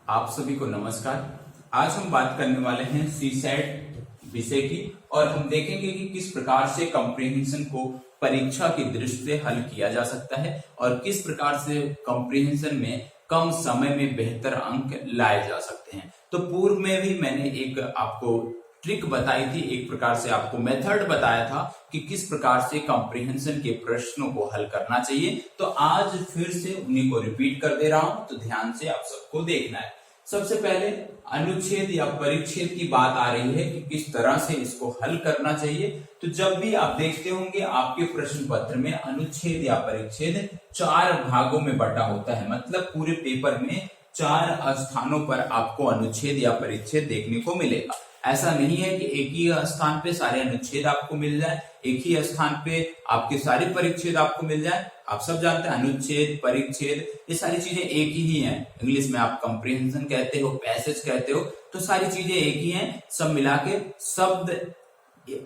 आप सभी को नमस्कार। आज हम बात करने वाले हैं सीसैट विषय की और हम देखेंगे कि किस प्रकार से कॉम्प्रिहेंशन को परीक्षा की दृष्टि से हल किया जा सकता है और किस प्रकार से कॉम्प्रिहेंशन में कम समय में बेहतर अंक लाए जा सकते हैं। तो पूर्व में भी मैंने एक आपको ट्रिक बताई थी, एक प्रकार से आपको मेथड बताया था कि किस प्रकार से कॉम्प्रिहेंशन के प्रश्नों को हल करना चाहिए। तो आज फिर से उन्हीं को रिपीट कर दे रहा हूं, तो ध्यान से आप सबको देखना है। सबसे पहले अनुच्छेद या परिच्छेद की बात आ रही है कि किस तरह से इसको हल करना चाहिए। तो जब भी आप देखते होंगे आपके प्रश्न पत्र में अनुच्छेद या परिच्छेद 4 भागों में बटा होता है, मतलब पूरे पेपर में 4 स्थानों पर आपको अनुच्छेद या परिच्छेद देखने को मिलेगा। ऐसा नहीं है कि एक ही स्थान पे सारे अनुच्छेद आपको मिल जाए, एक ही स्थान पे आपके सारे परिच्छेद आपको मिल जाए। आप सब जानते हैं अनुच्छेद परिच्छेद ये सारी चीजें एक ही हैं। इंग्लिश में आप कॉम्प्रिहेंशन कहते हो, पैसेज कहते हो, तो सारी चीजें एक ही हैं। सब मिला के शब्द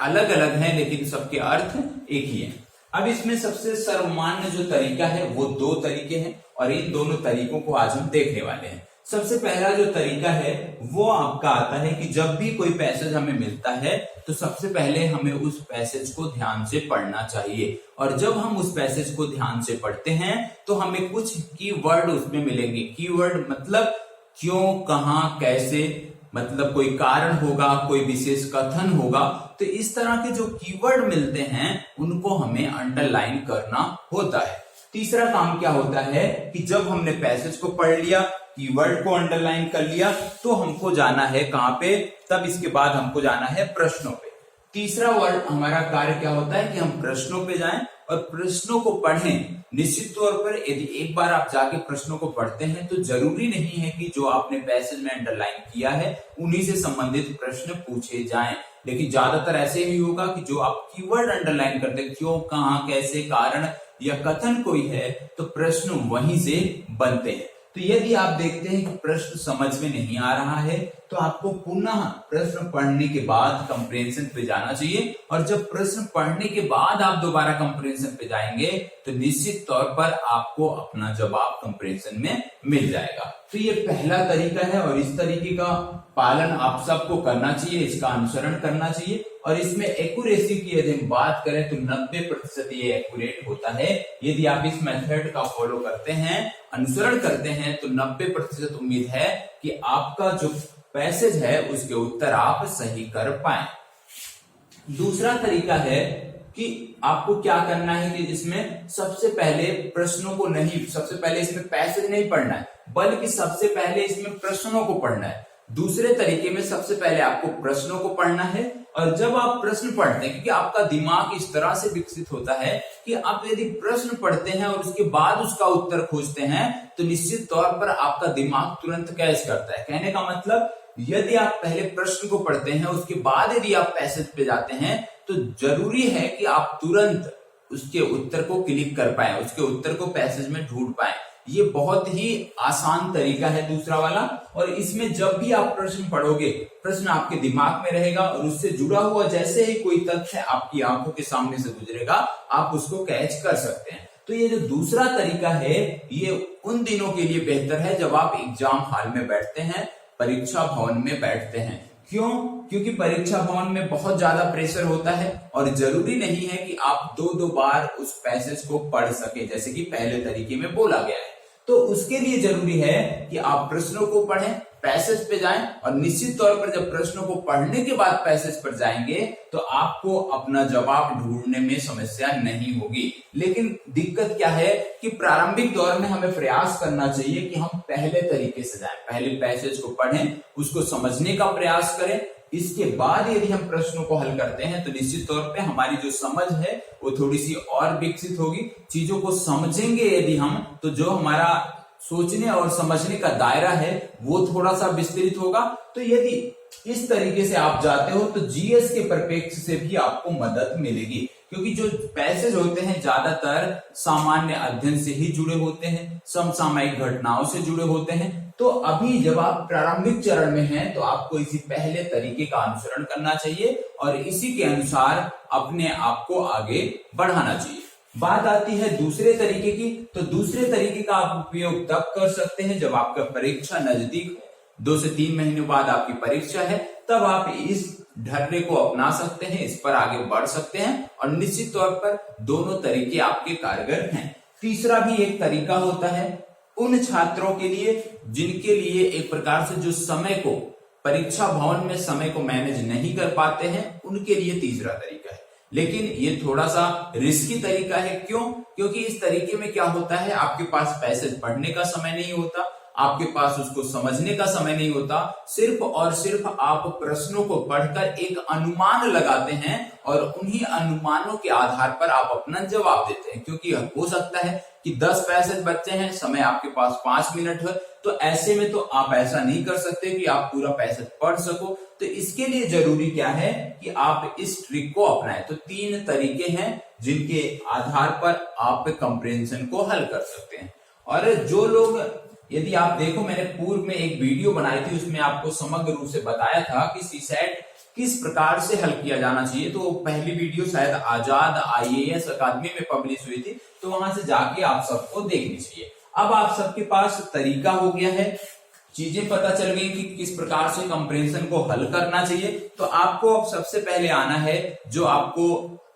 अलग अलग हैं लेकिन सबके अर्थ एक ही हैं। अब इसमें सबसे सर्वमान्य जो तरीका है वो 2 तरीके हैं और इन दोनों तरीकों को आज हम देखने वाले हैं। सबसे पहला जो तरीका है वो आपका आता है कि जब भी कोई पैसेज हमें मिलता है तो सबसे पहले हमें उस पैसेज को ध्यान से पढ़ना चाहिए। और जब हम उस पैसेज को ध्यान से पढ़ते हैं तो हमें कुछ कीवर्ड उसमें मिलेंगे। कीवर्ड मतलब क्यों, कहां, कैसे, मतलब कोई कारण होगा, कोई विशेष कथन होगा। तो इस तरह के जो कीवर्ड मिलते हैं उनको हमें अंडरलाइन करना होता है। तीसरा काम क्या होता है कि जब हमने पैसेज को पढ़ लिया, कीवर्ड को अंडरलाइन कर लिया, तो हमको जाना है कहां पे, तब इसके बाद हमको जाना है प्रश्नों पे। तीसरा वर्ड हमारा कार्य क्या होता है कि हम प्रश्नों पे जाएं और प्रश्नों को पढ़ें। निश्चित तौर पर यदि एक बार आप जाके प्रश्नों को पढ़ते हैं तो जरूरी नहीं है कि जो आपने पैसेज में अंडरलाइन किया है उन्हीं से संबंधित प्रश्न पूछे जाएं, लेकिन ज्यादातर ऐसे ही होगा कि जो आप कीवर्ड अंडरलाइन करते हैं, क्यों, कहां, कैसे, कारण या कथन कोई है, तो प्रश्न वहीं से बनते हैं। तो यदि आप देखते हैं कि प्रश्न समझ में नहीं आ रहा है तो आपको पुनः प्रश्न पढ़ने के बाद कंप्रिहेंशन पे जाना चाहिए। और जब प्रश्न पढ़ने के बाद आप दोबारा कंप्रिहेंशन पे जाएंगे तो निश्चित तौर पर आपको अपना जवाब कंप्रिहेंशन में मिल जाएगा। तो ये पहला तरीका है और इस तरीके का पालन आप सबको करना चाहिए, इसका अनुसरण करना चाहिए। और इसमें एक्यूरेसी की यदि हम बात करें तो 90% ये एक्यूरेट होता है। यदि आप इस मेथड का फॉलो करते हैं, अनुसरण करते हैं, तो 90% उम्मीद है कि आपका जो पैसेज है उसके उत्तर आप सही कर पाए। दूसरा तरीका है कि आपको क्या करना है कि इसमें सबसे पहले प्रश्नों को नहीं, सबसे पहले इसमें पैसेज नहीं पढ़ना है, बल्कि सबसे पहले इसमें प्रश्नों को पढ़ना है। दूसरे तरीके में सबसे पहले आपको प्रश्नों को पढ़ना है और जब आप प्रश्न पढ़ते हैं, क्योंकि आपका दिमाग इस तरह से विकसित होता है कि आप यदि प्रश्न पढ़ते हैं और उसके बाद उसका उत्तर खोजते हैं तो निश्चित तौर पर आपका दिमाग तुरंत कैच करता है। कहने का मतलब यदि आप पहले प्रश्न को पढ़ते हैं उसके बाद यदि आप पैसेज पे जाते हैं तो जरूरी है कि आप तुरंत उसके उत्तर को क्लिक कर पाए, उसके उत्तर को पैसेज में ढूंढ पाए। ये बहुत ही आसान तरीका है दूसरा वाला। और इसमें जब भी आप प्रश्न पढ़ोगे, प्रश्न आपके दिमाग में रहेगा और उससे जुड़ा हुआ जैसे ही कोई तथ्य आपकी आंखों के सामने से गुजरेगा आप उसको कैच कर सकते हैं। तो ये जो दूसरा तरीका है ये उन दिनों के लिए बेहतर है जब आप एग्जाम हॉल में बैठते हैं, परीक्षा भवन में बैठते हैं। क्यों? क्योंकि परीक्षा भवन में बहुत ज्यादा प्रेशर होता है और जरूरी नहीं है कि आप 2 बार उस पैसेज को पढ़ सके जैसे कि पहले तरीके में बोला गया है। तो उसके लिए जरूरी है कि आप प्रश्नों को पढ़ें, पैसेज पे जाएं और निश्चित तौर पर जब प्रश्नों को पढ़ने के बाद पैसेज पर जाएंगे तो आपको अपना जवाब ढूंढने में समस्या नहीं होगी। लेकिन दिक्कत क्या है कि प्रारंभिक दौर में हमें प्रयास करना चाहिए कि हम पहले तरीके से जाएं, पहले पैसेज को पढ़ें, उसको समझने का प्रयास करें। इसके बाद यदि हम प्रश्नों को हल करते हैं तो निश्चित तौर पे हमारी जो समझ है वो थोड़ी सी और विकसित होगी। चीजों को समझेंगे यदि हम तो जो हमारा सोचने और समझने का दायरा है वो थोड़ा सा विस्तृत होगा। तो यदि इस तरीके से आप जाते हो तो जीएस के परिप्रेक्ष्य से भी आपको मदद मिलेगी, क्योंकि जो पैसेज होते हैं ज्यादातर सामान्य अध्ययन से ही जुड़े होते हैं, समसामयिक घटनाओं से जुड़े होते हैं। तो अभी जब आप प्रारंभिक चरण में हैं तो आपको इसी पहले तरीके का अनुसरण करना चाहिए और इसी के अनुसार अपने आप को आगे बढ़ाना चाहिए। बात आती है दूसरे तरीके की। तो दूसरे तरीके का आप उपयोग तब कर सकते हैं जब आपका परीक्षा नजदीक 2 से 3 महीने बाद आपकी परीक्षा है, तब आप इस ढर्रे को अपना सकते हैं, इस पर आगे बढ़ सकते हैं और निश्चित तौर पर दोनों तरीके आपके कारगर हैं। तीसरा भी एक तरीका होता है उन छात्रों के लिए जिनके लिए एक प्रकार से जो समय को परीक्षा भवन में समय को मैनेज नहीं कर पाते हैं, उनके लिए तीसरा तरीका है। लेकिन ये थोड़ा सा रिस्की तरीका है। क्यों? क्योंकि इस तरीके में क्या होता है, आपके पास पैसेज पढ़ने का समय नहीं होता, आपके पास उसको समझने का समय नहीं होता, सिर्फ और सिर्फ आप प्रश्नों को पढ़कर एक अनुमान लगाते हैं और उन्हीं अनुमानों के आधार पर आप अपना जवाब देते हैं। क्योंकि हो सकता है कि 10 पैसेज बच्चे हैं, समय आपके पास 5 मिनट है, तो ऐसे में तो आप ऐसा नहीं कर सकते कि आप पूरा पैसेज पढ़ सको। तो इसके लिए जरूरी क्या है कि आप इस ट्रिक को अपनाएं। तो 3 तरीके हैं जिनके आधार पर आप कंप्रिहेंशन को हल कर सकते हैं। और जो लोग, यदि आप देखो, मैंने पूर्व में एक वीडियो बनाई थी, उसमें आपको समग्र रूप से बताया था कि सीसैट किस प्रकार से हल किया जाना चाहिए। तो पहली वीडियो शायद आजाद IAS अकादमी में पब्लिश हुई थी, तो वहां से जाके आप सबको देखनी चाहिए। अब आप सबके पास तरीका हो गया है, चीजें पता चल गई कि किस प्रकार से कंप्रिहेंशन को हल करना चाहिए। तो आपको अब सबसे पहले आना है, जो आपको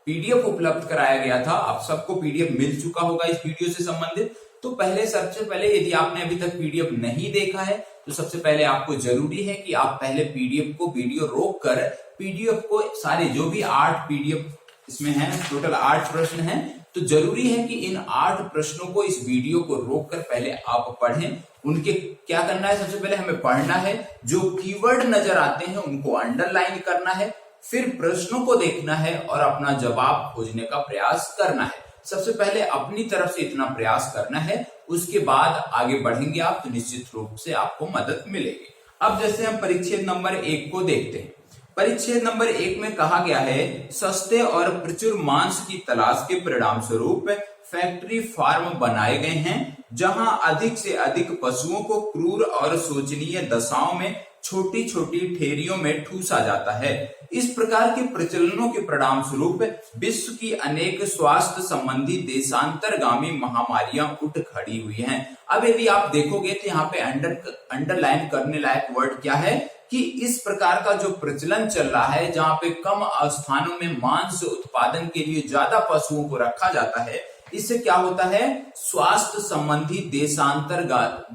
PDF उपलब्ध कराया गया था, आप सबको PDF मिल चुका होगा इस वीडियो से संबंधित। तो सबसे पहले यदि आपने अभी तक PDF नहीं देखा है, तो सबसे पहले आपको जरूरी है कि आप पहले PDF को वीडियो रोक कर PDF को सारे जो भी 8 PDF इसमें है, टोटल 8 प्रश्न हैं, तो जरूरी है कि इन 8 प्रश्नों को इस वीडियो को रोक कर पहले आप पढ़ें। उनके क्या करना है, सबसे पहले हमें पढ़ना है, जो कीवर्ड नजर आते हैं उनको अंडरलाइन करना है, फिर प्रश्नों को देखना है और अपना जवाब खोजने का प्रयास करना है। सबसे पहले अपनी तरफ से इतना प्रयास करना है, उसके बाद आगे बढ़ेंगे आप तो निश्चित रूप से आपको मदद मिलेगी। अब जैसे हम परिच्छेद नंबर 1 को देखते हैं। परिच्छेद नंबर 1 में कहा गया है, सस्ते और प्रचुर मांस की तलाश के परिणाम स्वरूप फैक्ट्री फार्म बनाए गए हैं, जहां अधिक से अधिक पशुओं को क्रूर और शोचनीय दशाओं में छोटी छोटी ठेरियों में ठूसा जाता है। इस प्रकार के प्रचलनों के परिणाम स्वरूप विश्व की अनेक स्वास्थ्य संबंधी देशांतरगामी महामारियां उठ खड़ी हुई हैं। अब यदि आप देखोगे तो यहाँ पे अंडरलाइन करने लायक वर्ड क्या है कि इस प्रकार का जो प्रचलन चल रहा है, जहां पे कम स्थानों में मांस उत्पादन के लिए ज्यादा पशुओं को रखा जाता है, इससे क्या होता है, स्वास्थ्य संबंधी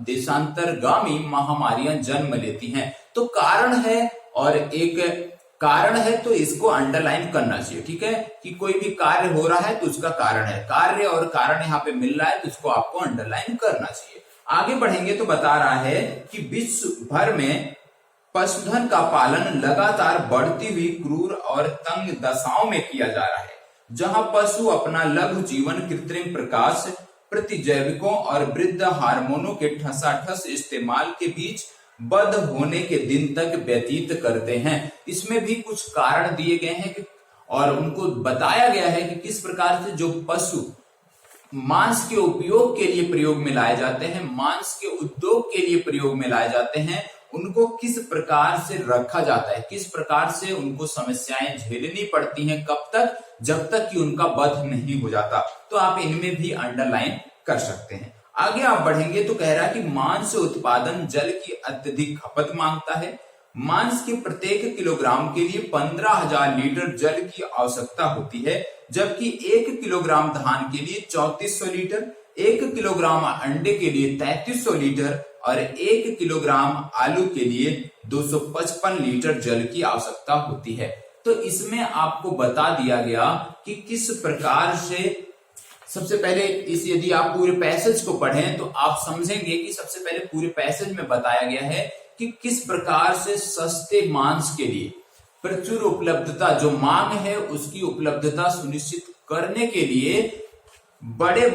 देशांतरगामी महामारियां जन्म लेती हैं। तो कारण है, और एक कारण है तो इसको अंडरलाइन करना चाहिए। ठीक है, कि कोई भी कार्य हो रहा है तो उसका कारण है, कार्य और कारण यहाँ पे मिल रहा है, तो इसको आपको अंडरलाइन करना चाहिए। आगे बढ़ेंगे तो बता रहा है कि विश्व भर में पशुधन का पालन लगातार बढ़ती हुई क्रूर और तंग दशाओं में किया जा रहा है, जहां पशु अपना लघु जीवन कृत्रिम प्रकाश, प्रतिजैविकों और वृद्ध हार्मोनों के ठसाठस इस्तेमाल के बीच बद्ध होने के दिन तक व्यतीत करते हैं। इसमें भी कुछ कारण दिए गए हैं और उनको बताया गया है कि किस प्रकार से जो पशु मांस के उपयोग के लिए प्रयोग में लाए जाते हैं, मांस के उद्योग के लिए प्रयोग में लाए जाते हैं, उनको किस प्रकार से रखा जाता है, किस प्रकार से उनको समस्याएं झेलनी पड़ती हैं, कब तक, जब तक कि उनका वध नहीं हो जाता। तो आप इनमें भी अंडरलाइन कर सकते हैं। आगे आप बढ़ेंगे तो कह रहा है कि मांस उत्पादन जल की अत्यधिक खपत मांगता है। मांस के प्रत्येक किलोग्राम के लिए 15,000 लीटर जल की आवश्यकता होती है, जबकि 1 किलोग्राम धान के लिए 3400 लीटर, 1 किलोग्राम अंडे के लिए 3300 लीटर और 1 किलोग्राम आलू के लिए 255 लीटर जल की आवश्यकता होती है। तो इसमें आपको बता दिया गया कि किस प्रकार से, सबसे पहले यदि आप पूरे पैसेज को पढ़ें तो आप समझेंगे कि सबसे पहले पूरे पैसेज में बताया गया है कि किस प्रकार से सस्ते मांस के लिए प्रचुर उपलब्धता, जो मांग है उसकी उपलब्धता सुनिश्चित करने के लिए बड़े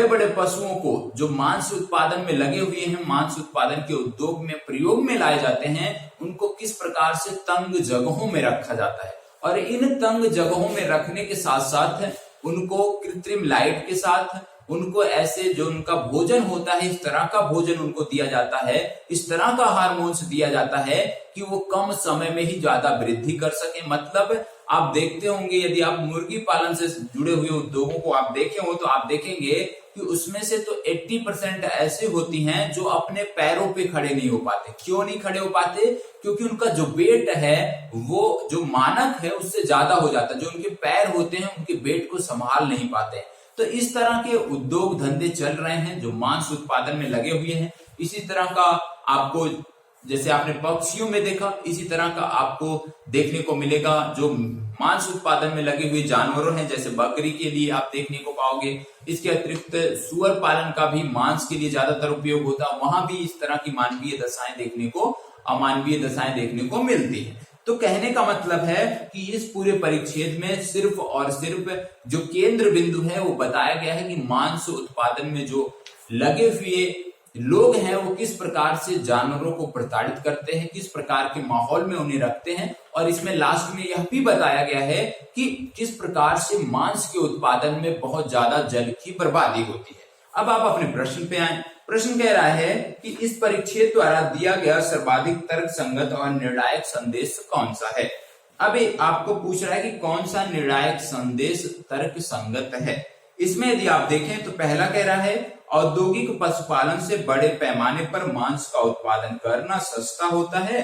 बड़े पशुओं को जो मांस उत्पादन में लगे हुए हैं, मांस उत्पादन के उद्योग में प्रयोग में लाए जाते हैं, उनको किस प्रकार से तंग जगहों में रखा जाता है। और इन तंग जगहों में रखने के साथ साथ उनको कृत्रिम लाइट के साथ, उनको ऐसे जो उनका भोजन होता है, इस तरह का भोजन उनको दिया जाता है, इस तरह का हार्मोन्स दिया जाता है कि वो कम समय में ही ज्यादा वृद्धि कर सके। मतलब आप देखते होंगे, यदि आप मुर्गी पालन से जुड़े हुए उद्योगों को आप देखे हो तो आप देखेंगे कि उसमें से तो 80% ऐसे होती हैं जो अपने पैरों पे खड़े नहीं हो पाते। क्यों नहीं खड़े हो पाते? क्योंकि उनका जो वेट है वो जो मानक है उससे ज्यादा हो जाता है। जो उनके पैर होते हैं उनके वेट को संभाल नहीं पाते। तो इस तरह के उद्योग धंधे चल रहे हैं जो मांस उत्पादन में लगे हुए हैं। इसी तरह का आपको, जैसे आपने पक्षियों में देखा, इसी तरह का आपको देखने को मिलेगा जो मांस उत्पादन में लगे हुए जानवरों हैं, जैसे बकरी के लिए आप देखने को पाओगे। इसके अतिरिक्त सुअर पालन का भी मांस के लिए ज्यादातर उपयोग होता है, वहां भी इस तरह की मानवीय दशाएं देखने को, अमानवीय दशाएं देखने को मिलती है। तो कहने का मतलब है कि इस पूरे परिच्छेद में सिर्फ और सिर्फ जो केंद्र बिंदु है वो बताया गया है कि मांस उत्पादन में जो लगे हुए लोग हैं वो किस प्रकार से जानवरों को प्रताड़ित करते हैं, किस प्रकार के माहौल में उन्हें रखते हैं। और इसमें लास्ट में यह भी बताया गया है कि किस प्रकार से मांस के उत्पादन में बहुत ज्यादा जल की बर्बादी होती है। अब आप अपने प्रश्न पे आए। प्रश्न कह रहा है कि इस परिच्छेद द्वारा दिया गया सर्वाधिक तर्क संगत और निर्णायक संदेश कौन सा है। अब आपको पूछ रहा है कि कौन सा निर्णायक संदेश तर्क संगत है। इसमें यदि आप देखें तो पहला कह रहा है औद्योगिक पशुपालन से बड़े पैमाने पर मांस का उत्पादन करना सस्ता होता है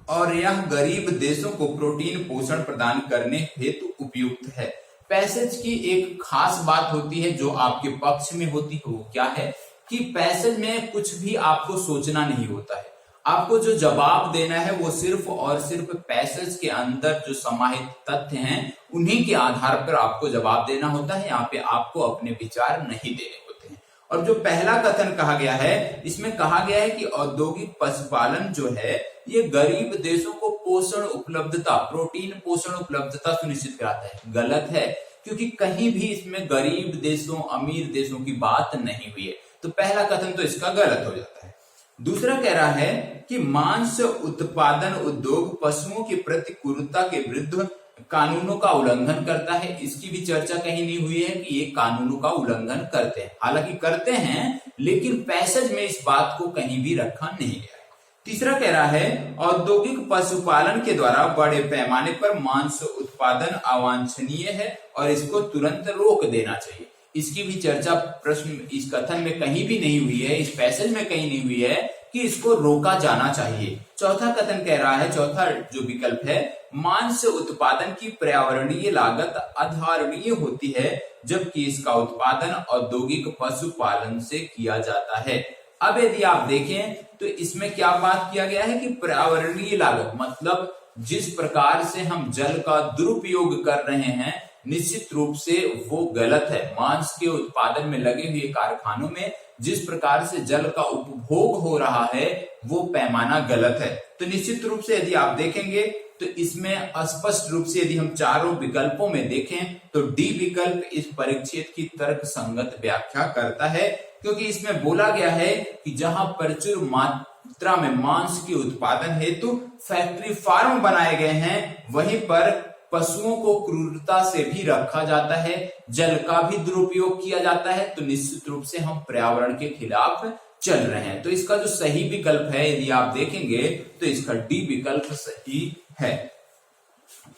और यह गरीब देशों को प्रोटीन पोषण प्रदान करने हेतु उपयुक्त है। पैसेज की एक खास बात होती है जो आपके पक्ष में होती है, वो क्या है कि पैसेज में कुछ भी आपको सोचना नहीं होता है। आपको जो जवाब देना है वो सिर्फ और सिर्फ पैसेज के अंदर जो समाहित तथ्य हैं उन्हीं के आधार पर आपको जवाब देना होता है। यहाँ पे आपको अपने विचार नहीं देने होते हैं। और जो पहला कथन कहा गया है, इसमें कहा गया है कि औद्योगिक पशुपालन जो है ये गरीब देशों को पोषण उपलब्धता, प्रोटीन पोषण उपलब्धता सुनिश्चित कराता है। गलत है, क्योंकि कहीं भी इसमें गरीब देशों, अमीर देशों की बात नहीं हुई है। तो पहला कथन तो इसका गलत हो जाता है। दूसरा कह रहा है कि मांस उत्पादन उद्योग पशुओं की प्रति क्रूरता के विरुद्ध कानूनों का उल्लंघन करता है। इसकी भी चर्चा कहीं नहीं हुई है कि ये कानूनों का उल्लंघन करते हैं। हालांकि करते हैं, लेकिन पैसेज में इस बात को कहीं भी रखा नहीं गया है। तीसरा कह रहा है औद्योगिक पशुपालन के द्वारा बड़े पैमाने पर मांस उत्पादन अवांछनीय है और इसको तुरंत रोक देना चाहिए। इसकी भी चर्चा प्रश्न इस कथन में कहीं भी नहीं हुई है, इस पैसेज में कहीं नहीं हुई है कि इसको रोका जाना चाहिए। चौथा कथन कह रहा है, चौथा जो विकल्प है, मांस उत्पादन की पर्यावरणीय लागत अधारणीय होती है जबकि इसका उत्पादन औद्योगिक पशुपालन से किया जाता है। अब यदि आप देखें तो इसमें क्या बात किया गया है कि पर्यावरणीय लागत मतलब जिस प्रकार से हम जल का दुरुपयोग कर रहे हैं, निश्चित रूप से वो गलत है। मांस के उत्पादन में लगे हुए कारखानों में जिस प्रकार से जल का उपभोग हो रहा है वो पैमाना गलत है। तो निश्चित रूप से यदि आप देखेंगे तो इसमें स्पष्ट रूप से यदि हम चारों विकल्पों में देखें तो डी विकल्प इस परिच्छेद की तर्क संगत व्याख्या करता है, क्योंकि इसमें बोला गया है कि जहां प्रचुर मात्रा में मांस के उत्पादन हेतु फैक्ट्री फार्म बनाए गए हैं, वहीं पर पशुओं को क्रूरता से भी रखा जाता है, जल का भी दुरुपयोग किया जाता है। तो निश्चित रूप से हम पर्यावरण के खिलाफ चल रहे हैं। तो इसका जो सही विकल्प है यदि आप देखेंगे तो इसका डी विकल्प सही है।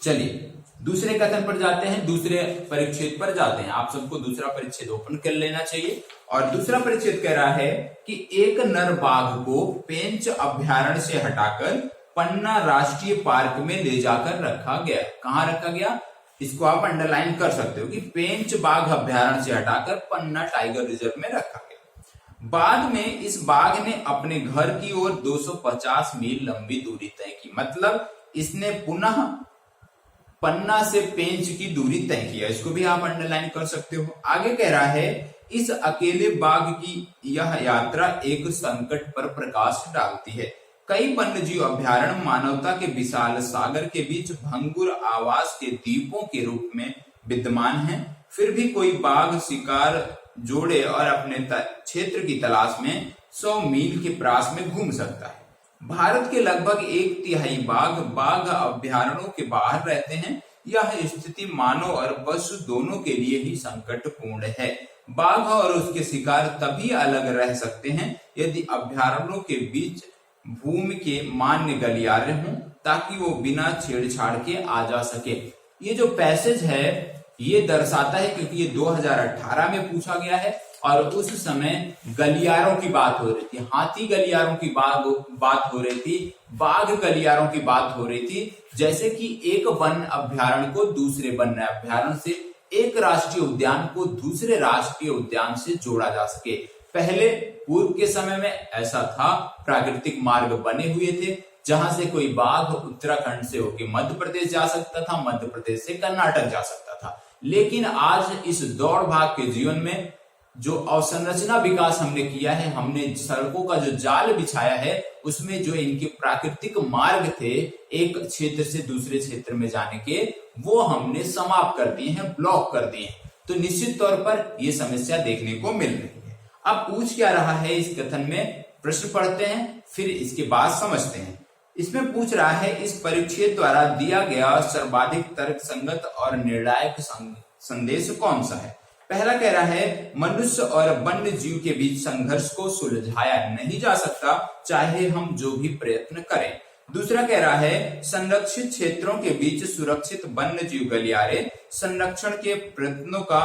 चलिए दूसरे कथन पर जाते हैं, दूसरे परिच्छेद पर जाते हैं। आप सबको दूसरा परिच्छेद ओपन कर लेना चाहिए। और दूसरा परिच्छेद कह रहा है कि एक नर बाघ को पेंच अभ्यारण्य से हटाकर पन्ना राष्ट्रीय पार्क में ले जाकर रखा गया। कहां रखा गया? इसको आप अंडरलाइन कर सकते हो कि पेंच बाघ अभ्यारण्य से हटाकर पन्ना टाइगर रिजर्व में रखा गया। बाद में इस बाघ ने अपने घर की ओर 250 मील लंबी दूरी तय की। मतलब इसने पुनः पन्ना से पेंच की दूरी तय किया। इसको भी आप अंडरलाइन कर सकते हो। आगे कह रहा है इस अकेले बाघ की यह यात्रा एक संकट पर प्रकाश डालती है। कई वन्यजीव अभ्यारण्य मानवता के विशाल सागर के बीच भंगुर आवास के द्वीपों के रूप में विद्यमान हैं। फिर भी कोई बाघ शिकार जोड़े और अपने क्षेत्र की तलाश में 100 मील के प्रास में घूम सकता है। भारत के लगभग 1/3 बाघ अभ्यारण्यों के बाहर रहते हैं। यह स्थिति मानव और पशु दोनों के लिए ही संकटपूर्ण है। बाघ और उसके शिकार तभी अलग रह सकते हैं यदि अभ्यारण्यों के बीच भूमि के मान्य गलियारे हों, ताकि वो बिना छेड़छाड़ के आ जा सके। ये जो पैसेज है ये दर्शाता है क्योंकि ये 2018 में पूछा गया है और उस समय गलियारों की बात हो रही थी, हाथी गलियारों की बात हो रही थी, बाघ गलियारों की बात हो रही थी। जैसे कि एक वन अभ्यारण्य को दूसरे वन अभ्यारण्य से, एक राष्ट्रीय उद्यान को दूसरे राष्ट्रीय उद्यान से जोड़ा जा सके। पहले पूर्व के समय में ऐसा था, प्राकृतिक मार्ग बने हुए थे जहां से कोई बाघ उत्तराखंड से होकर मध्य प्रदेश जा सकता था, मध्य प्रदेश से कर्नाटक जा सकता था। लेकिन आज इस दौड़ भाग के जीवन में जो अवसंरचना विकास हमने किया है, हमने सड़कों का जो जाल बिछाया है, उसमें जो इनके प्राकृतिक मार्ग थे एक क्षेत्र से दूसरे क्षेत्र में जाने के, वो हमने समाप्त कर दिए हैं, ब्लॉक कर दिए हैं। तो निश्चित तौर पर यह समस्या देखने को मिल रही है। अब पूछ क्या रहा है इस कथन में, प्रश्न पढ़ते हैं फिर इसके बाद समझते हैं। इसमें पूछ रहा है, इस परिच्छेद द्वारा दिया गया सर्वाधिक तर्कसंगत और निर्णायक संदेश कौन सा है? पहला कह रहा है, मनुष्य और वन्य जीव के बीच संघर्ष को सुलझाया नहीं जा सकता, चाहे हम जो भी प्रयत्न करें। दूसरा कह रहा है, संरक्षित क्षेत्रों के बीच सुरक्षित वन्य जीव गलियारे संरक्षण के प्रयत्नों का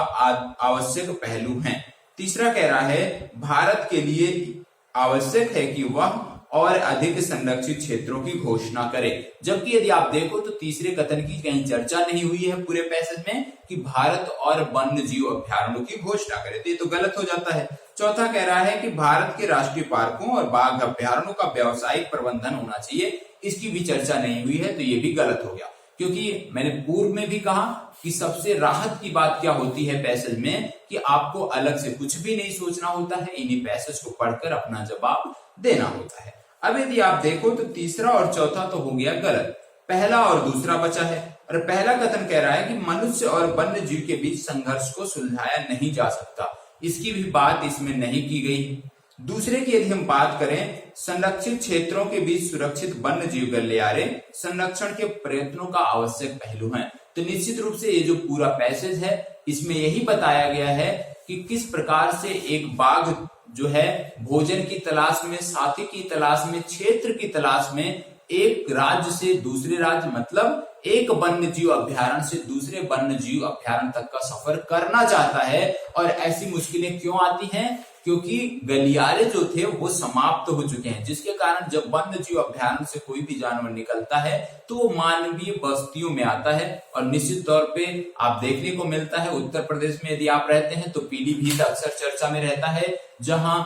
आवश्यक पहलू हैं। तीसरा कह रहा है, भारत के लिए आवश्यक है कि वह और अधिक संरक्षित क्षेत्रों की घोषणा करे। जबकि यदि आप देखो तो तीसरे कथन की कहीं चर्चा नहीं हुई है पूरे पैसेज में कि भारत और वन्य जीव अभ्यारण्यों की घोषणा करे, तो ये तो गलत हो जाता है। चौथा कह रहा है कि भारत के राष्ट्रीय पार्कों और बाघ अभ्यारण्यों का व्यावसायिक प्रबंधन होना चाहिए, इसकी भी चर्चा नहीं हुई है, तो ये भी गलत हो गया। क्योंकि मैंने पूर्व में भी कहा कि सबसे राहत की बात क्या होती है पैसेज में, कि आपको अलग से कुछ भी नहीं सोचना होता है, इन्हीं पैसेज को पढ़कर अपना जवाब देना होता है। अब यदि आप देखो तो तीसरा और चौथा तो हो गया गलत, पहला और दूसरा बचा है। और पहला कथन कह रहा है कि मनुष्य और वन्य जीव के बीच संघर्ष को सुलझाया नहीं जा सकता, इसकी भी बात इसमें नहीं की गई। दूसरे की यदि हम बात करें, संरक्षित क्षेत्रों के बीच सुरक्षित वन्य जीव गलियारे संरक्षण के प्रयत्नों का आवश्यक पहलू है। तो निश्चित रूप से ये जो पूरा पैसेज है इसमें यही बताया गया है कि किस प्रकार से एक बाघ जो है भोजन की तलाश में, साथी की तलाश में, क्षेत्र की तलाश में एक राज्य से दूसरे राज्य, मतलब एक वन्य जीव अभ्यारण्य से दूसरे वन्य जीव अभ्यारण्य तक का सफर करना चाहता है। और ऐसी मुश्किलें क्यों आती हैं? क्योंकि गलियारे जो थे वो समाप्त हो चुके हैं, जिसके कारण जब वन्य जीव अभ्यारण्य से कोई भी जानवर निकलता है तो वो मानवीय बस्तियों में आता है। और निश्चित तौर पे आप देखने को मिलता है उत्तर प्रदेश में यदि आप रहते हैं तो पीलीभीत अक्सर चर्चा में रहता है, जहां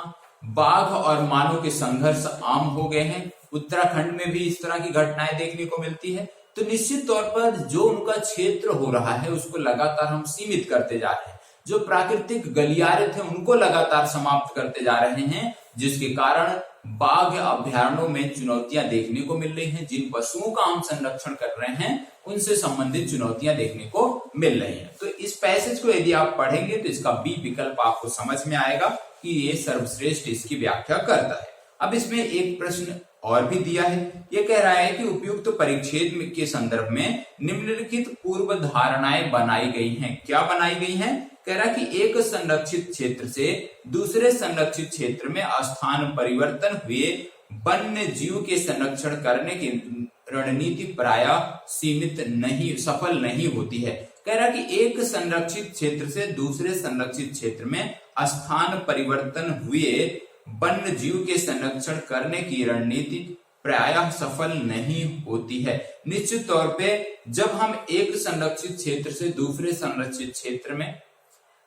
बाघ और मानव के संघर्ष आम हो गए हैं। उत्तराखंड में भी इस तरह की घटनाएं देखने को मिलती है। तो निश्चित तौर पर जो उनका क्षेत्र हो रहा है उसको लगातार हम सीमित करते जा रहे हैं, जो प्राकृतिक गलियारे थे उनको लगातार समाप्त करते जा रहे हैं, जिसके कारण बाघ अभ्यारण्यों में चुनौतियां देखने को मिल रही हैं। जिन पशुओं का हम संरक्षण कर रहे हैं उनसे संबंधित चुनौतियां देखने को मिल रही हैं। तो इस पैसेज को यदि आप पढ़ेंगे तो इसका बी विकल्प आपको समझ में आएगा कि ये सर्वश्रेष्ठ इसकी व्याख्या करता है। अब इसमें एक प्रश्न और भी दिया है, ये कह रहा है कि उपयुक्त परिच्छेद के संदर्भ में निम्नलिखित पूर्व धारणाएं बनाई गई हैं। क्या बनाई गई हैं? कह रहा है कि एक संरक्षित क्षेत्र से दूसरे संरक्षित क्षेत्र में स्थान परिवर्तन हुए वन्य जीव के संरक्षण करने की रणनीति प्रायः सफल नहीं होती है। कह रहा है कि एक संरक्षित क्षेत्र से दूसरे संरक्षित क्षेत्र में स्थान परिवर्तन हुए वन्य जीव के संरक्षण करने की रणनीति प्रायः सफल नहीं होती है। निश्चित तौर पे जब हम एक संरक्षित क्षेत्र से दूसरे संरक्षित क्षेत्र में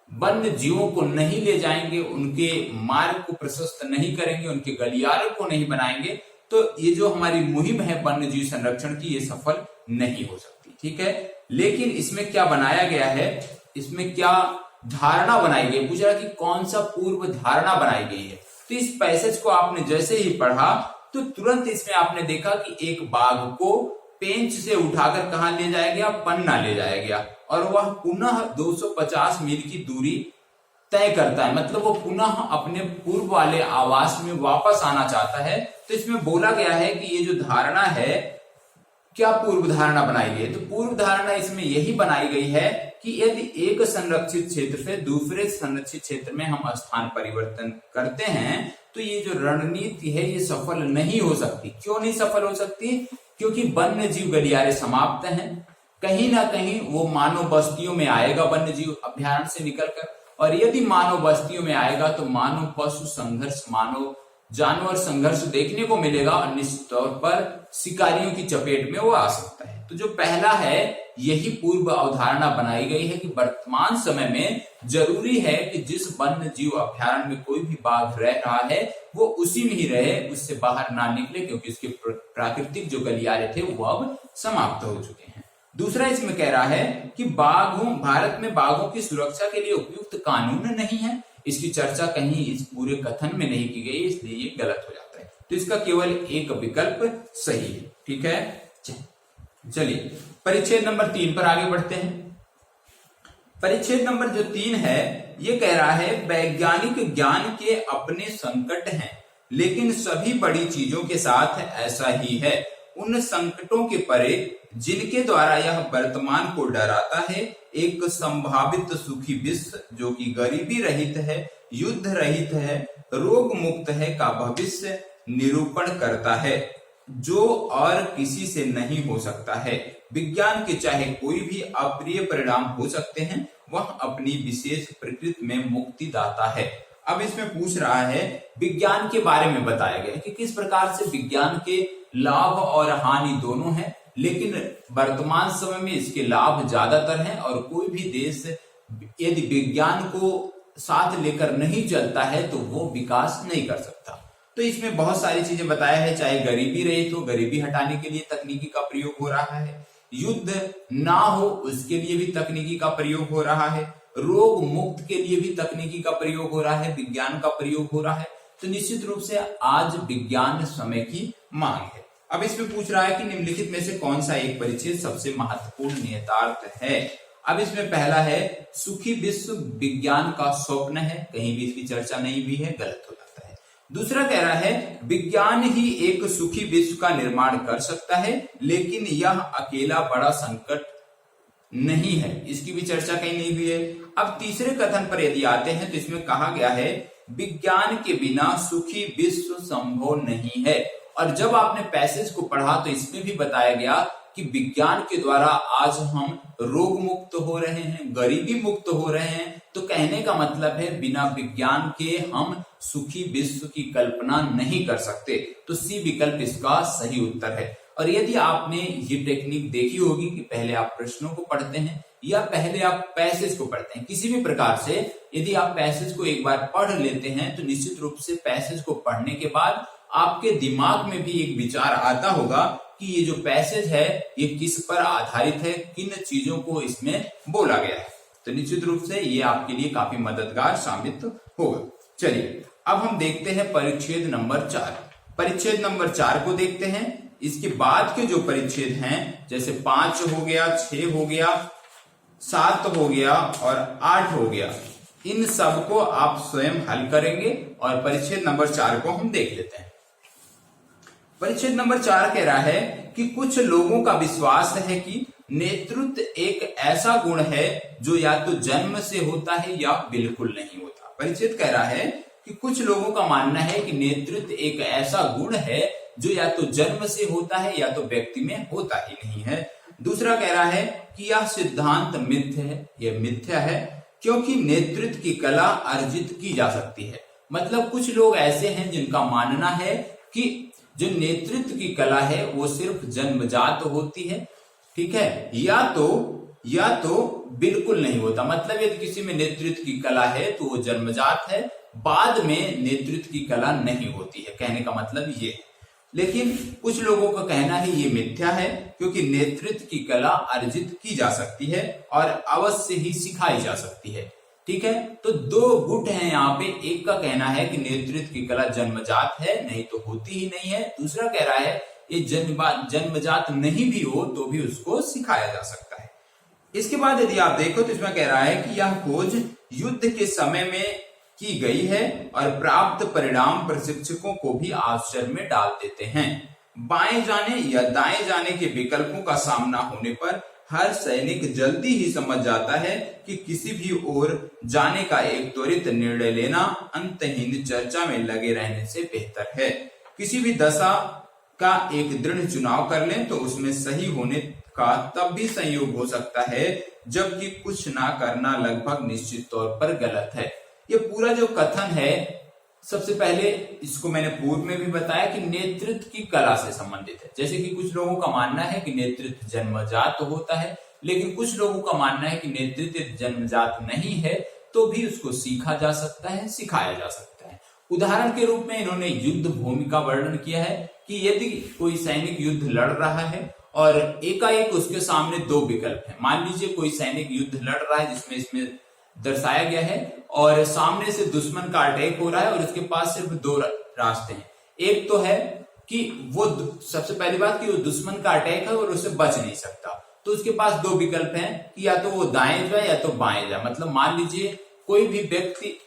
वन्य जीवों को नहीं ले जाएंगे, उनके मार्ग को प्रशस्त नहीं करेंगे, उनके गलियारों को नहीं बनाएंगे, तो ये जो हमारी मुहिम है वन्य जीव संरक्षण की, ये सफल नहीं हो सकती। ठीक है, लेकिन इसमें क्या बनाया गया है, इसमें क्या धारणा बनाई गई, पूछ रहा कि कौन सा पूर्व धारणा बनाई गई है। तो इस पैसेज को आपने जैसे ही पढ़ा तो तुरंत इसमें आपने देखा कि एक बाघ को पेंच से उठाकर कहां ले जाया गया, पन्ना ले जाया गया, और वह पुनः 250 मील की दूरी तय करता है, मतलब वो पुनः अपने पूर्व वाले आवास में वापस आना चाहता है। तो इसमें बोला गया है कि ये जो धारणा है, क्या पूर्व धारणा बनाई गई है? तो पूर्व धारणा इसमें यही बनाई गई है कि यदि एक संरक्षित क्षेत्र से दूसरे संरक्षित क्षेत्र में हम स्थान परिवर्तन करते हैं तो ये जो रणनीति है ये सफल नहीं हो सकती। क्यों नहीं सफल हो सकती? क्योंकि वन्य जीव गलियारे समाप्त हैं, कहीं ना कहीं वो मानव बस्तियों में आएगा वन्य जीव अभ्यारण्य से निकलकर, और यदि मानव बस्तियों में आएगा तो मानव पशु संघर्ष, मानव जानवर संघर्ष देखने को मिलेगा और निश्चित तौर पर शिकारियों की चपेट में वो आ सकता है। तो जो पहला है, यही पूर्व अवधारणा बनाई गई है कि वर्तमान समय में जरूरी है कि जिस वन्य जीव अभ्यारण्य में कोई भी बाघ रह रहा है वो उसी में ही रहे, उससे बाहर ना निकले, क्योंकि उसके प्राकृतिक जो गलियारे थे वो अब समाप्त हो चुके हैं। दूसरा इसमें कह रहा है कि भारत में बाघों की सुरक्षा के लिए उपयुक्त कानून नहीं है। इसकी चर्चा कहीं इस पूरे कथन में नहीं की गई, इसलिए ये गलत हो जाता है। तो इसका केवल एक विकल्प सही है। ठीक है, चलिए परिच्छेद नंबर 3 पर आगे बढ़ते हैं। परिच्छेद नंबर जो 3 है ये कह रहा है वैज्ञानिक ज्ञान के अपने संकट हैं, लेकिन सभी बड़ी चीजों के साथ ऐसा ही है। उन संकटों के परे जिनके द्वारा यह वर्तमान को डराता है, एक संभावित सुखी विश्व जो कि गरीबी रहित है, युद्ध रहित है, रोग मुक्त है का भविष्य निरूपण करता है, जो और किसी से नहीं हो सकता है। विज्ञान के चाहे कोई भी अप्रिय परिणाम हो सकते हैं, वह अपनी विशेष प्रकृति में मुक्तिदाता है। अब इसमें पूछ रहा है विज्ञान के बारे में बताया गया कि किस प्रकार से विज्ञान के लाभ और हानि दोनों हैं, लेकिन वर्तमान समय में इसके लाभ ज्यादातर हैं और कोई भी देश यदि विज्ञान को साथ लेकर नहीं चलता है तो वो विकास नहीं कर सकता। तो इसमें बहुत सारी चीजें बताया है, चाहे गरीबी रही तो गरीबी हटाने के लिए तकनीकी का प्रयोग हो रहा है, युद्ध ना हो उसके लिए भी तकनीकी का प्रयोग हो रहा है, रोग मुक्त के लिए भी तकनीकी का प्रयोग हो रहा है, विज्ञान का प्रयोग हो रहा है। तो निश्चित रूप से आज विज्ञान समय की मांग है। अब इसमें पूछ रहा है कि निम्नलिखित में से कौन सा एक परिच्छेद सबसे महत्वपूर्ण निहितार्थ है। अब इसमें पहला है सुखी विश्व विज्ञान का स्वप्न है, कहीं भी इसकी चर्चा नहीं भी है, गलत हो जाता है। दूसरा कह रहा है विज्ञान ही एक सुखी विश्व का निर्माण कर सकता है, लेकिन यह अकेला बड़ा संकट नहीं है, इसकी भी चर्चा कहीं नहीं हुई है। अब तीसरे कथन पर यदि आते हैं तो इसमें कहा गया है विज्ञान के बिना सुखी विश्व संभव नहीं है। और जब आपने पैसेज को पढ़ा तो इसमें भी बताया गया कि विज्ञान के द्वारा आज हम रोग मुक्त हो रहे हैं, गरीबी मुक्त हो रहे हैं। तो कहने का मतलब है बिना विज्ञान के हम सुखी विश्व की कल्पना नहीं कर सकते। तो सी विकल्प इसका सही उत्तर है। और यदि आपने ये टेक्निक देखी होगी कि पहले आप प्रश्नों को पढ़ते हैं या पहले आप पैसेज को पढ़ते हैं, किसी भी प्रकार से यदि आप पैसेज को एक बार पढ़ लेते हैं तो निश्चित रूप से पैसेज को पढ़ने के बाद आपके दिमाग में भी एक विचार आता होगा कि ये जो पैसेज है ये किस पर आधारित है, किन चीजों को इसमें बोला गया है। तो निश्चित रूप से ये आपके लिए काफी मददगार साबित होगा। चलिए अब हम देखते हैं परिच्छेद नंबर 4। परिच्छेद नंबर 4 को देखते हैं। इसके बाद के जो परिच्छेद हैं जैसे 5 हो गया, 6 हो गया, 7 हो गया और 8 हो गया, इन सब को आप स्वयं हल करेंगे और परिच्छेद नंबर 4 को हम देख लेते हैं। परिच्छेद नंबर 4 कह रहा है कि कुछ लोगों का विश्वास है कि नेतृत्व एक ऐसा गुण है जो या तो जन्म से होता है या बिल्कुल नहीं होता। परिच्छेद कह रहा है कि कुछ लोगों का मानना है कि नेतृत्व एक ऐसा गुण है जो या तो जन्म से होता है या तो व्यक्ति में होता ही नहीं है। दूसरा कह रहा है कि यह सिद्धांत मिथ्या है, यह मिथ्या है क्योंकि नेतृत्व की कला अर्जित की जा सकती है। मतलब कुछ लोग ऐसे हैं जिनका मानना है कि जो नेतृत्व की कला है वो सिर्फ जन्मजात होती है, ठीक है, या तो बिल्कुल नहीं होता। मतलब यदि किसी में नेतृत्व की कला है तो वो जन्मजात है, बाद में नेतृत्व की कला नहीं होती है, कहने का मतलब ये है। लेकिन कुछ लोगों का कहना है ये मिथ्या है क्योंकि नेतृत्व की कला अर्जित की जा सकती है और अवश्य ही सिखाई जा सकती है। ठीक है, तो दो गुट हैं यहाँ पे। एक का कहना है कि नेतृत्व की कला जन्मजात है, नहीं तो होती ही नहीं है। दूसरा कह रहा है ये जन्मजात नहीं भी हो तो भी उसको सिखाया जा सकता है। इसके बाद यदि आप देखो तो इसमें कह रहा है कि यह खोज युद्ध के समय में की गई है और प्राप्त परिणाम प्रशिक्षकों को भी आश्चर्य में डाल देते हैं। बाएं जाने या दाएं जाने के विकल्पों का सामना होने पर हर सैनिक जल्दी ही समझ जाता है कि किसी भी ओर जाने का एक त्वरित निर्णय लेना अंतहीन चर्चा में लगे रहने से बेहतर है। किसी भी दशा का एक दृढ़ चुनाव कर लें तो उसमें सही होने का तब भी संयोग हो सकता है जबकि कुछ ना करना लगभग निश्चित तौर पर गलत है। ये पूरा जो कथन है, सबसे पहले इसको मैंने पूर्व में भी बताया कि नेतृत्व की कला से संबंधित है। जैसे कि कुछ लोगों का मानना है कि नेतृत्व जन्मजात होता है, लेकिन कुछ लोगों का मानना है कि नेतृत्व जन्मजात नहीं है, तो भी उसको सीखा जा सकता है, सिखाया जा सकता है। उदाहरण के रूप में इन्होंने युद्ध भूमि का वर्णन किया है कि यदि कोई सैनिक युद्ध लड़ रहा है और एकाएक उसके सामने दो विकल्प हैं। मान लीजिए कोई सैनिक युद्ध लड़ रहा है जिसमें इसमें दर्शाया गया है और सामने से दुश्मन का अटैक हो रहा है और उसके पास सिर्फ दो रास्ते हैं। एक तो है कि वो सबसे पहली बात कि वो दुश्मन का अटैक है और उसे बच नहीं सकता, तो उसके पास दो विकल्प हैं कि या तो वो दाएं जाए या तो बाएं जाए। मतलब मान लीजिए कोई भी व्यक्ति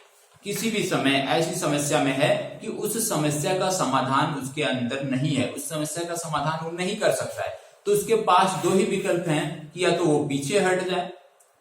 किसी भी समय ऐसी समस्या में है कि उस समस्या का समाधान उसके अंदर नहीं है, उस समस्या का समाधान वो नहीं कर सकता है, तो उसके पास दो ही विकल्प हैं कि या तो वो पीछे हट जाए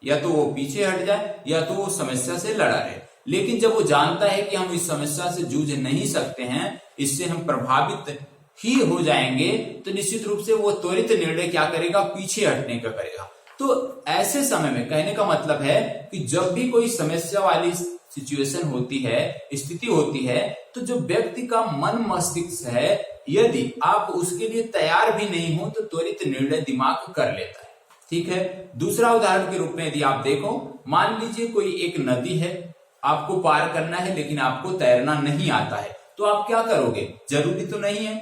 या तो वो समस्या से लड़ा रहे। लेकिन जब वो जानता है कि हम इस समस्या से जूझ नहीं सकते हैं, इससे हम प्रभावित ही हो जाएंगे, तो निश्चित रूप से वो त्वरित निर्णय क्या करेगा, पीछे हटने का करेगा। तो ऐसे समय में कहने का मतलब है कि जब भी कोई समस्या वाली सिचुएशन होती है, स्थिति होती है, तो जो व्यक्ति का मन मस्तिष्क है, यदि आप उसके लिए तैयार भी नहीं हो तो त्वरित निर्णय दिमाग कर लेता है। ठीक है। दूसरा उदाहरण के रूप में यदि आप देखो, मान लीजिए कोई एक नदी है, आपको पार करना है लेकिन आपको तैरना नहीं आता है, तो आप क्या करोगे? जरूरी तो नहीं है,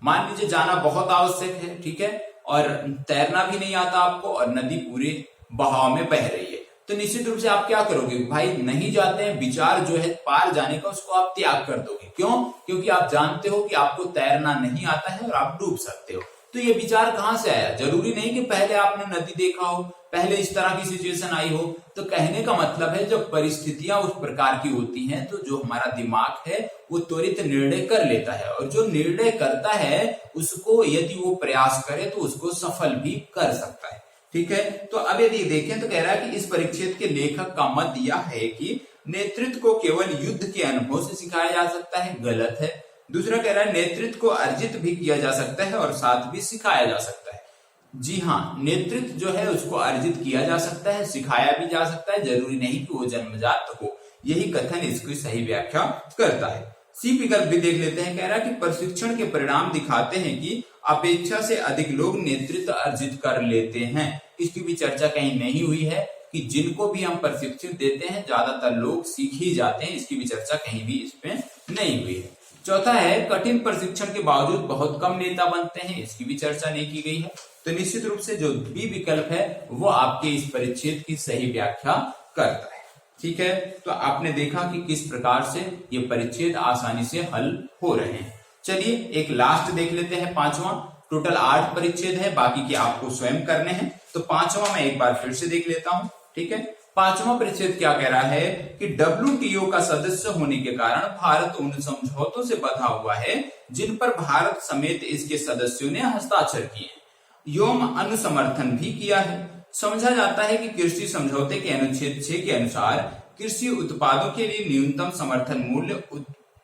मान लीजिए जाना बहुत आवश्यक है, ठीक है, और तैरना भी नहीं आता आपको और नदी पूरे बहाव में बह रही है, तो निश्चित रूप से आप क्या करोगे? भाई नहीं जाते हैं, विचार जो है पार जाने का उसको आप त्याग कर दोगे। क्यों? क्योंकि आप जानते हो कि आपको तैरना नहीं आता है और आप डूब सकते हो। तो ये विचार कहां से आया? जरूरी नहीं कि पहले आपने नदी देखा हो, पहले इस तरह की सिचुएशन आई हो। तो कहने का मतलब है जब परिस्थितियां उस प्रकार की होती हैं तो जो हमारा दिमाग है वो त्वरित निर्णय कर लेता है, और जो निर्णय करता है उसको यदि वो प्रयास करे तो उसको सफल भी कर सकता है। ठीक है। तो अब यदि देखें तो कह रहा है कि इस परिच्छेद के लेखक का मत यह है कि नेतृत्व को केवल युद्ध के अनुभव से सिखाया जा सकता है। गलत है। दूसरा कह रहा है नेतृत्व को अर्जित भी किया जा सकता है और साथ भी सिखाया जा सकता है। जी हाँ, नेतृत्व जो है उसको अर्जित किया जा सकता है, सिखाया भी जा सकता है, जरूरी नहीं कि वो जन्मजात हो। यही कथन इसकी सही व्याख्या करता है। सी विकल्प भी देख लेते हैं। कह रहा है कि प्रशिक्षण के परिणाम दिखाते हैं कि अपेक्षा से अधिक लोग नेतृत्व अर्जित कर लेते हैं। इसकी भी चर्चा कहीं नहीं हुई है कि जिनको भी हम प्रशिक्षण देते हैं ज्यादातर लोग सीख ही जाते हैं। इसकी भी चर्चा कहीं भी इसमें नहीं हुई है। चौथा है कठिन प्रशिक्षण के बावजूद बहुत कम नेता बनते हैं। इसकी भी चर्चा नहीं की गई है। तो निश्चित रूप से जो बी विकल्प है वो आपके इस परिच्छेद की सही व्याख्या करता है। ठीक है। तो आपने देखा कि किस प्रकार से ये परिच्छेद आसानी से हल हो रहे हैं। चलिए एक लास्ट देख लेते हैं, पांचवा। टोटल 8 परिच्छेद है, बाकी के आपको स्वयं करने हैं। तो पांचवा मैं एक बार फिर से देख लेता हूं। ठीक है। पांचवा परिच्छेद क्या कह रहा है कि WTO का सदस्य होने के कारण भारत उन समझौतों से बंधा हुआ है जिन पर भारत समेत इसके सदस्यों ने हस्ताक्षर किए एवं अनुसमर्थन भी किया है। समझा जाता है कि कृषि समझौते के अनुच्छेद 6 के अनुसार कृषि उत्पादों के लिए न्यूनतम समर्थन मूल्य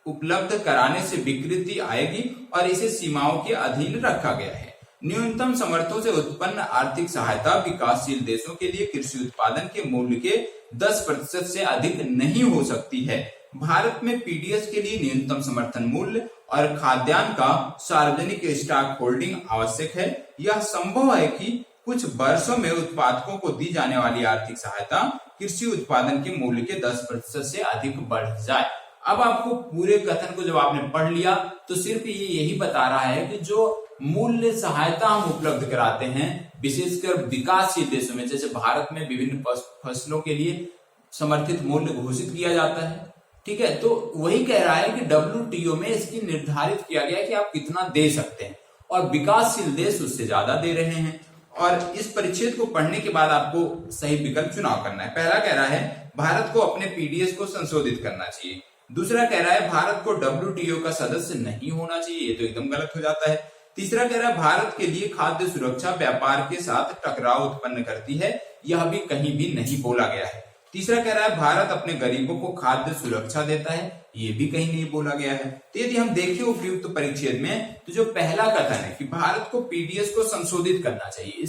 उपलब्ध कराने से विकृति आएगी और इसे सीमाओं के अधीन रखा गया है। न्यूनतम समर्थों से उत्पन्न आर्थिक सहायता विकासशील देशों के लिए कृषि उत्पादन के मूल्य के 10% से अधिक नहीं हो सकती है। भारत में पीडीएस के लिए न्यूनतम समर्थन मूल्य और खाद्यान्न का सार्वजनिक स्टॉक होल्डिंग आवश्यक है। यह संभव है कि कुछ वर्षों में उत्पादकों को दी जाने वाली आर्थिक सहायता कृषि उत्पादन के मूल्य के 10% से अधिक बढ़ जाए। अब आपको पूरे कथन को जब आपने पढ़ लिया तो सिर्फ ये यही बता रहा है कि जो मूल्य सहायता हम उपलब्ध कराते हैं विशेषकर विकासशील देशों में, जैसे भारत में विभिन्न फसलों के लिए समर्थित मूल्य घोषित किया जाता है। ठीक है। तो वही कह रहा है कि WTO में इसकी निर्धारित किया गया है कि आप कितना दे सकते हैं और विकासशील देश उससे ज्यादा दे रहे हैं। और इस परिच्छेद को पढ़ने के बाद आपको सही विकल्प चुनाव करना है। पहला कह रहा है भारत को अपने पीडीएस को संशोधित करना चाहिए। दूसरा कह रहा है भारत को WTO का सदस्य नहीं होना चाहिए, ये तो एकदम गलत हो जाता है। तीसरा कह रहा है भारत के लिए खाद्य सुरक्षा व्यापार के साथ टकराव उत्पन्न करती है, यह भी कहीं भी नहीं बोला गया है। तीसरा कह रहा है भारत अपने गरीबों को खाद्य सुरक्षा देता है, ये भी कहीं नहीं बोला गया है। तो यदि हम देखें उपयुक्त परिच्छेद में तो जो पहला कथन है कि भारत को पीडीएस को संशोधित करना चाहिए,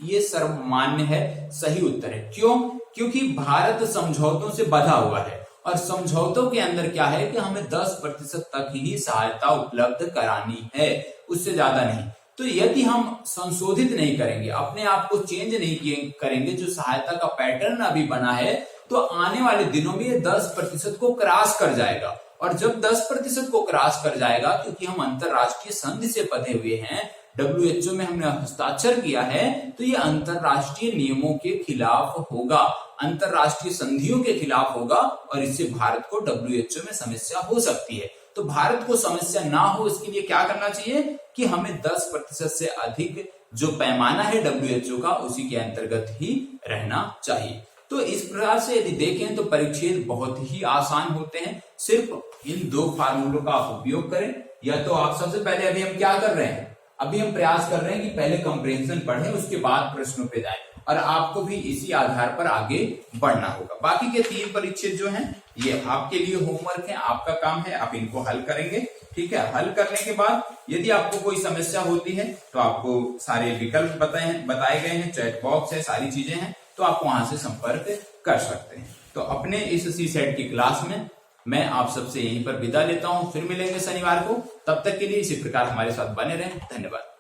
ये सर्वमान्य है, सही उत्तर है। क्यों? क्योंकि भारत समझौतों से बंधा हुआ है और समझौतों के अंदर क्या है कि हमें 10% तक ही सहायता उपलब्ध करानी है, उससे ज्यादा नहीं। तो यदि हम संशोधित नहीं करेंगे, अपने आप को चेंज नहीं करेंगे, जो सहायता का पैटर्न अभी बना है, तो आने वाले दिनों में ये 10% को क्रॉस कर जाएगा। और जब 10% को क्रॉस कर जाएगा, क्योंकि हम अंतरराष्ट्रीय संधि से बंधे हुए हैं, WHO में हमने हस्ताक्षर किया है, तो ये अंतरराष्ट्रीय नियमों के खिलाफ होगा, अंतरराष्ट्रीय संधियों के खिलाफ होगा और इससे भारत को WHO में समस्या हो सकती है। तो भारत को समस्या ना हो इसके लिए क्या करना चाहिए कि हमें 10% से अधिक जो पैमाना है WHO का, उसी के अंतर्गत ही रहना चाहिए। तो इस प्रकार से यदि देखें तो परिच्छेद बहुत ही आसान होते हैं। सिर्फ इन दो फार्मूलों का आप उपयोग करें। या तो आप सबसे पहले अभी हम क्या कर रहे हैं, अभी हम प्रयास कर रहे हैं कि पहले कंप्रेहेंशन पढ़ें, उसके बाद प्रश्नों पे जाएं और आपको भी इसी आधार पर आगे बढ़ना होगा। बाकी के 3 परिच्छेद जो हैं ये आपके लिए होमवर्क है, आपका काम है, आप इनको हल करेंगे। ठीक है, हल करने के बाद यदि आपको कोई समस्या होती है तो आपको सारे विकल्प बताए गए हैं, चैट बॉक्स है, सारी चीजें हैं, तो आप वहां से संपर्क कर सकते हैं। तो अपने इस सीसेट की क्लास में मैं आप सबसे यहीं पर विदा लेता हूं, फिर मिलेंगे शनिवार को। तब तक के लिए इसी प्रकार हमारे साथ बने रहें। धन्यवाद।